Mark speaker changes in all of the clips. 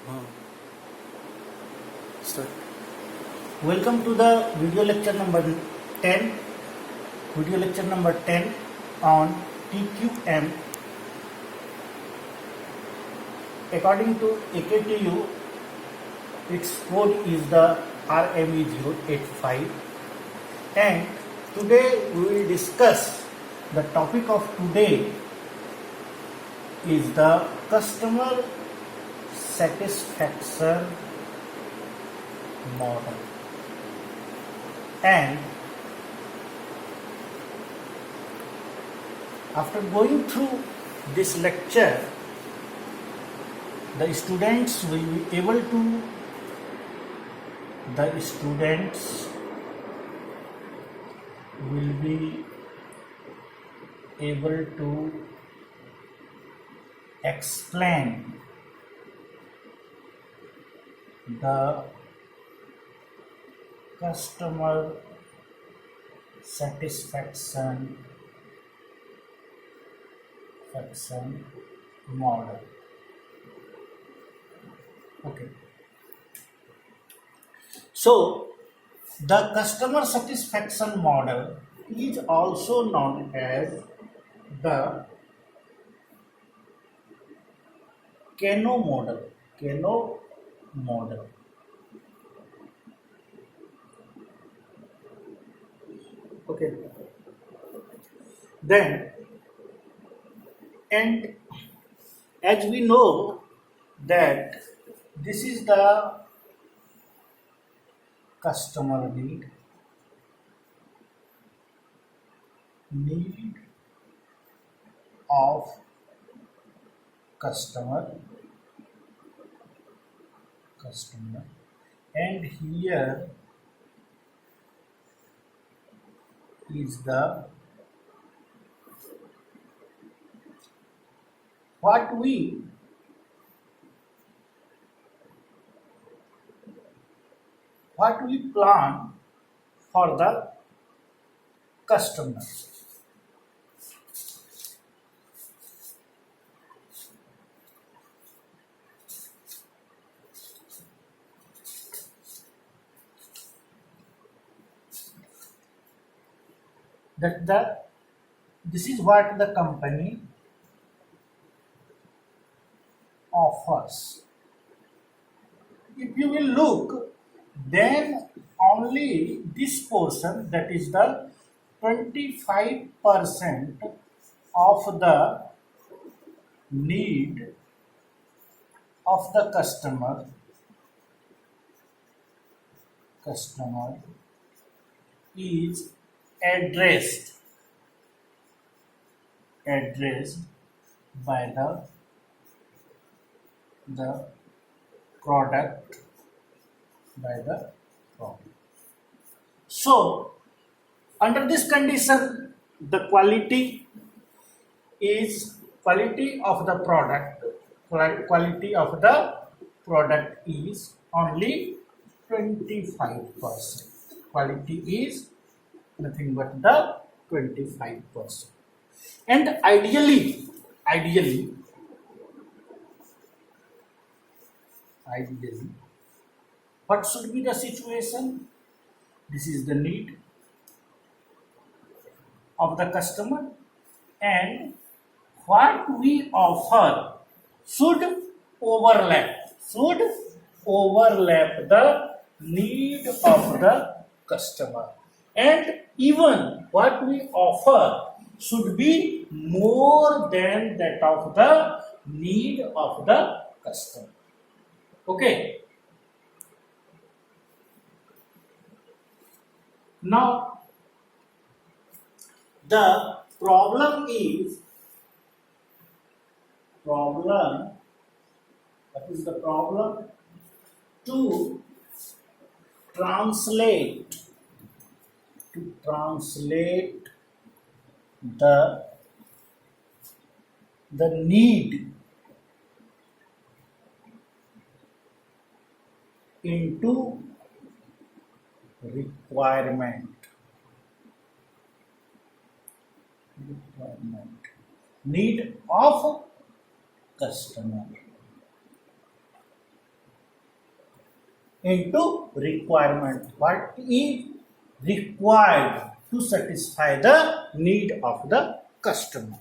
Speaker 1: हाँ start.
Speaker 2: Welcome to the video lecture number 10. Video lecture number 10 on TQM. According to AKTU, its code is the RME085, and today we will discuss the topic of today is the customer satisfaction model. And after going through this lecture, the students will be able to explain the customer satisfaction model. Okay. So the customer satisfaction model is also known as the Kano model. Okay. Then, and as we know that this is the customer need of customer, and here is the what we plan for the customer. This is what the company offers. If you will look, then only this portion, that is the 25% of the need of the customer is addressed by the product. So under this condition, the quality of the product is only 25%. Quality is nothing but the 25%. And ideally, what should be the situation? This is the need of the customer, and what we offer should overlap the need of the customer, and even what we offer should be more than that of the need of the customer. Okay. Now, the problem is, what is the problem? To translate the need into requirement. Need of customer. into requirement. What is required to satisfy the need of the customer.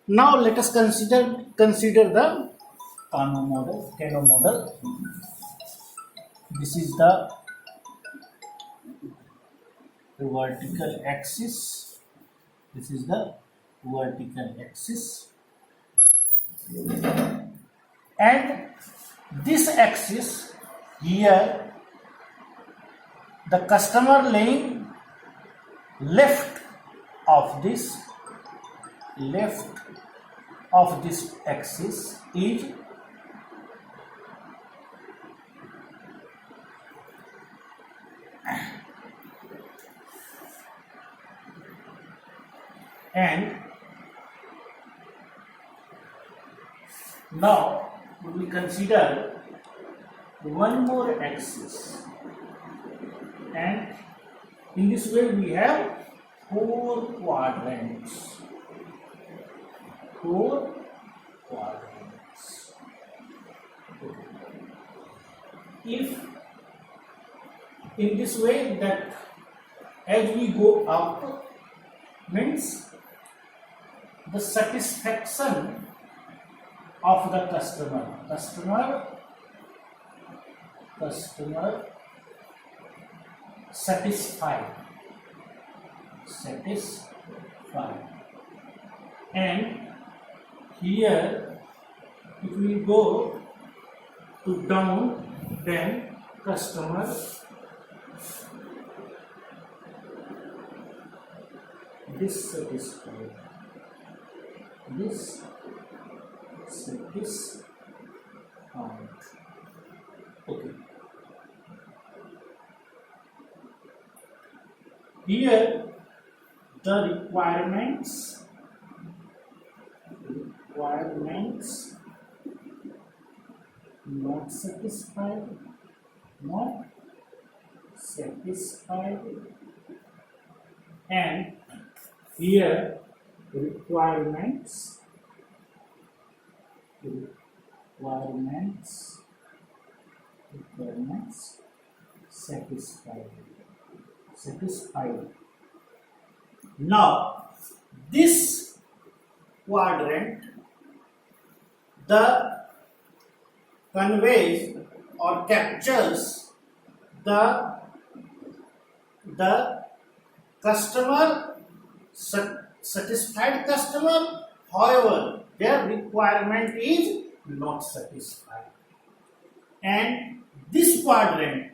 Speaker 2: Now let us consider the Kano model. This is the vertical axis. This is the vertical axis, and this axis here, the customer laying left of this axis is and now we will consider one more axis, and in this way we have four quadrants. If in this way, that as we go up means the satisfaction of the customer satisfied, and here if we go to down, then customer dissatisfied. Okay. Here the requirements not satisfied, and here requirements satisfied. Now this quadrant, the conveys or captures the customer, satisfied customer, however their requirement is not satisfied, and this quadrant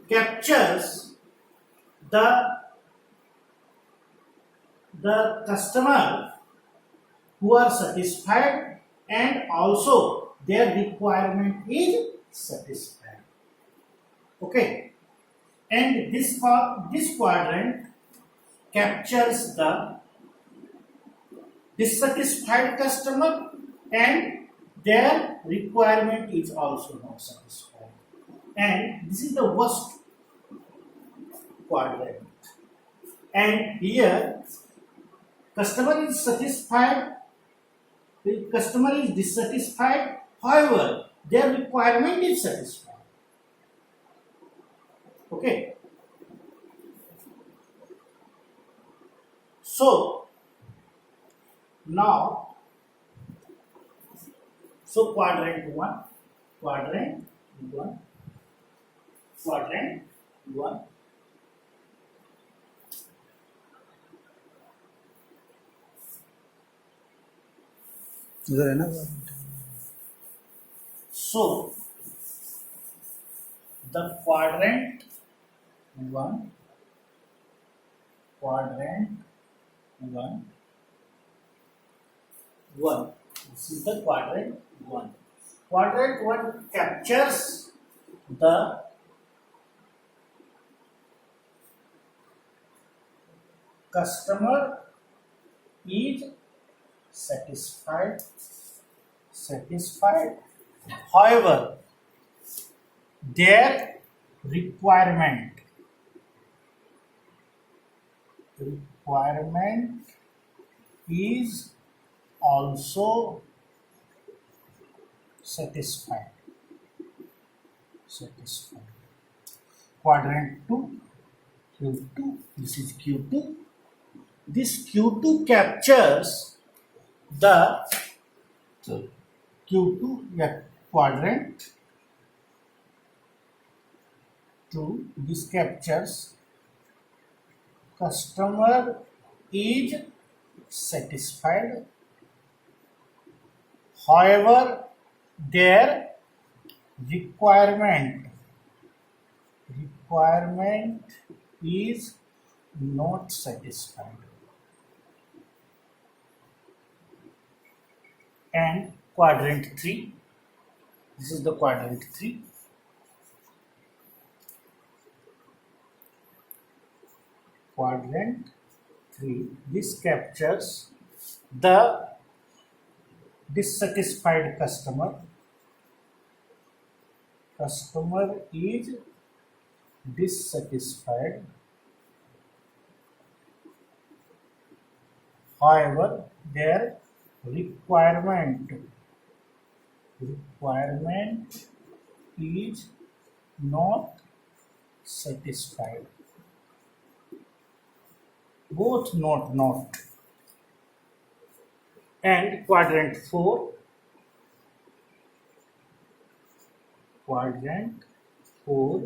Speaker 2: captures the customer who are satisfied and also their requirement is satisfied. Okay, and this quadrant captures the dissatisfied customer and their requirement is also not satisfied, and this is the worst quadrant. And here customer is satisfied, the customer is dissatisfied, however their requirement is satisfied. Okay, so now quadrant 1
Speaker 1: इधर है ना
Speaker 2: so the quadrant 1 this is the quadrant 1. Quadrant 1 captures the customer is satisfied, however their requirement is also satisfied. Satisfied. Quadrant 2, Q2. This is Q2. This Q2 captures the Q2 quadrant 2. This captures customer is satisfied. However, their requirement is not satisfied. And quadrant 3, this is the quadrant 3. Quadrant 3, this captures the dissatisfied customer. Customer is dissatisfied. However, their requirement is not satisfied. Both not. And quadrant 4. Quadrant 4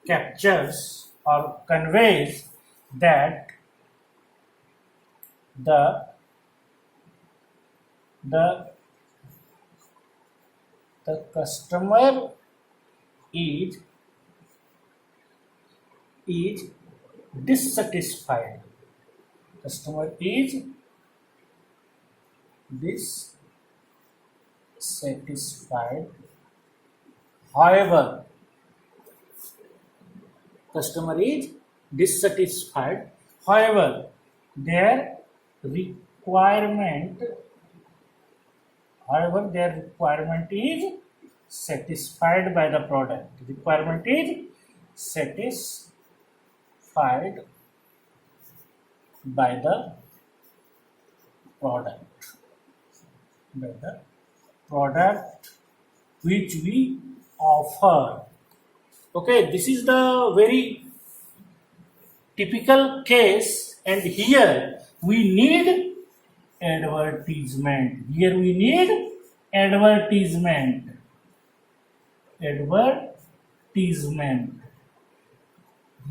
Speaker 2: captures or conveys that the customer is dissatisfied. Customer is dissatisfied. However, customer is dissatisfied. However, their requirement is satisfied by the product. Requirement is satisfied by the product. By the product which we offer. Okay, this is the very typical case, and here we need advertisement. Here we need advertisement. Advertisement.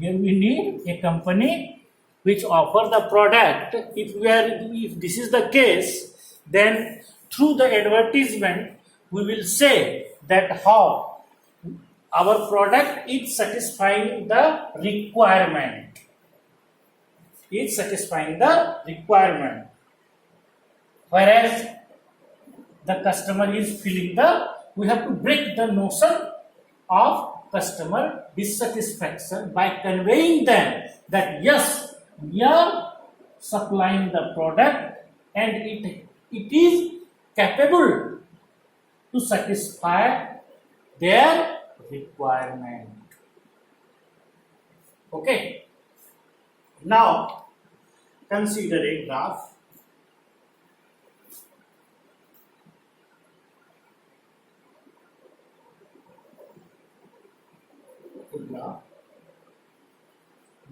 Speaker 2: Here we need a company which offer the product. If this is the case, then through the advertisement we will say that how our product is satisfying the requirement. Whereas the customer is feeling we have to break the notion of customer dissatisfaction by conveying them that yes, we are supplying the product and it is capable to satisfy their requirement. Okay. Now consider a graph.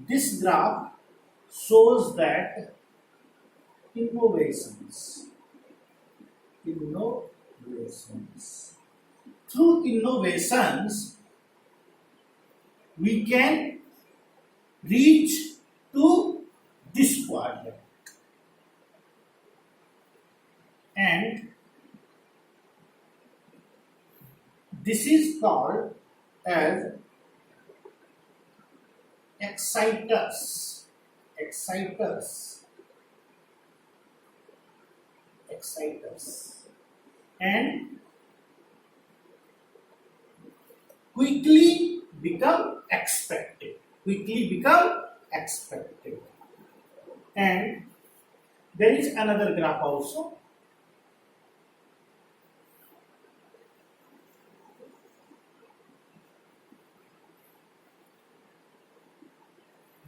Speaker 2: This graph shows that innovations. Through innovations, we can reach to this quadrant. And this is called as exciters. And quickly become expected. And there is another graph also.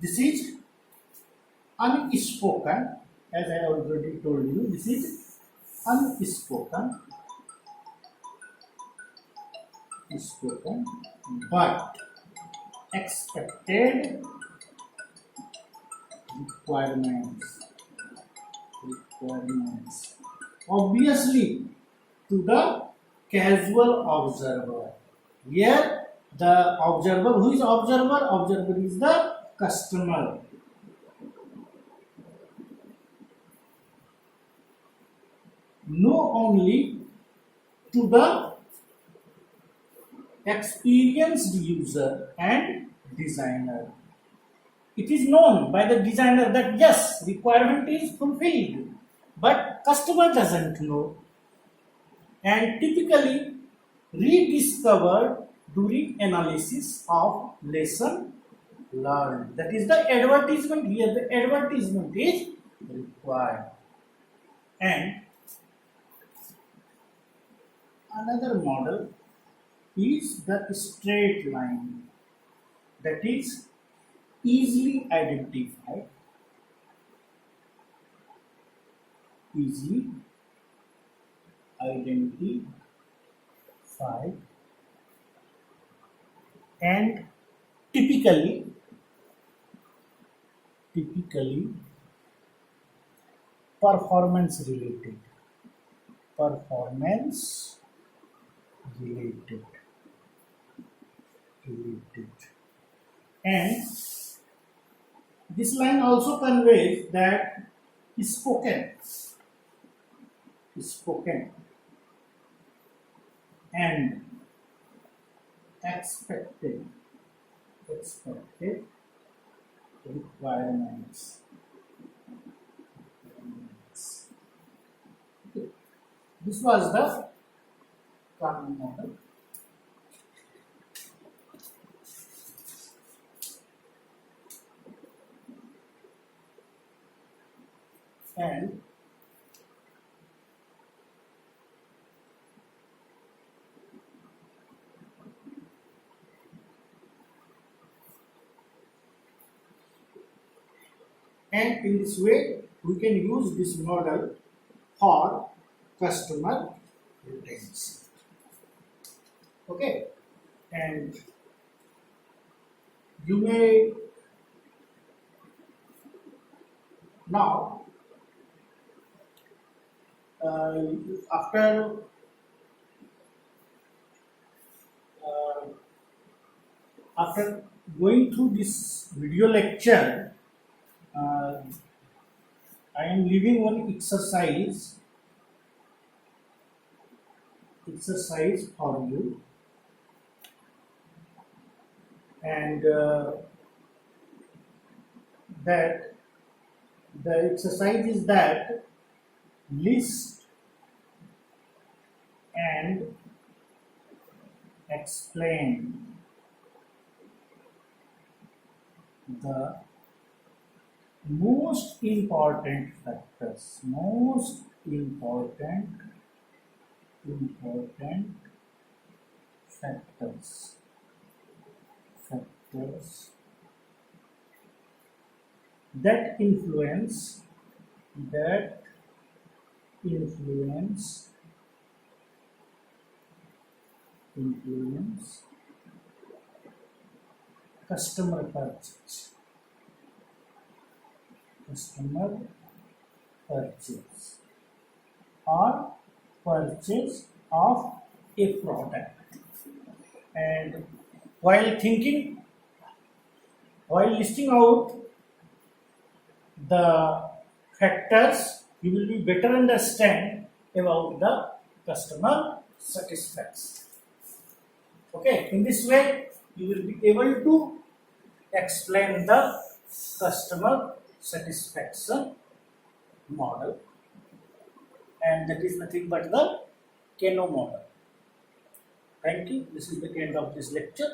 Speaker 2: This is unspoken, as I already told you. This is unspoken, spoken, but expected requirements, obviously to the casual observer. Here the observer, who is observer? Observer is the customer. Know only to the experienced user and designer. It is known by the designer that yes, requirement is fulfilled, but customer doesn't know, and typically rediscovered during analysis of lesson learned. That is the advertisement. Here the advertisement is required. And another model is the straight line, that is easily identified, and typically performance related, and this line also conveys that spoken and expected requirements. This was the Kano model. And in this way we can use this model for customer retention. Okay, and you may now after going through this video lecture, I am leaving one exercise for you, and that the exercise is that list and explain the most important factors, that influence customer purchase or purchase of a product. And while listing out the factors, you will be better understand about the customer satisfaction. Okay, in this way you will be able to explain the customer satisfaction model, and that is nothing but the Kano model. Thank you. This is the end of this lecture.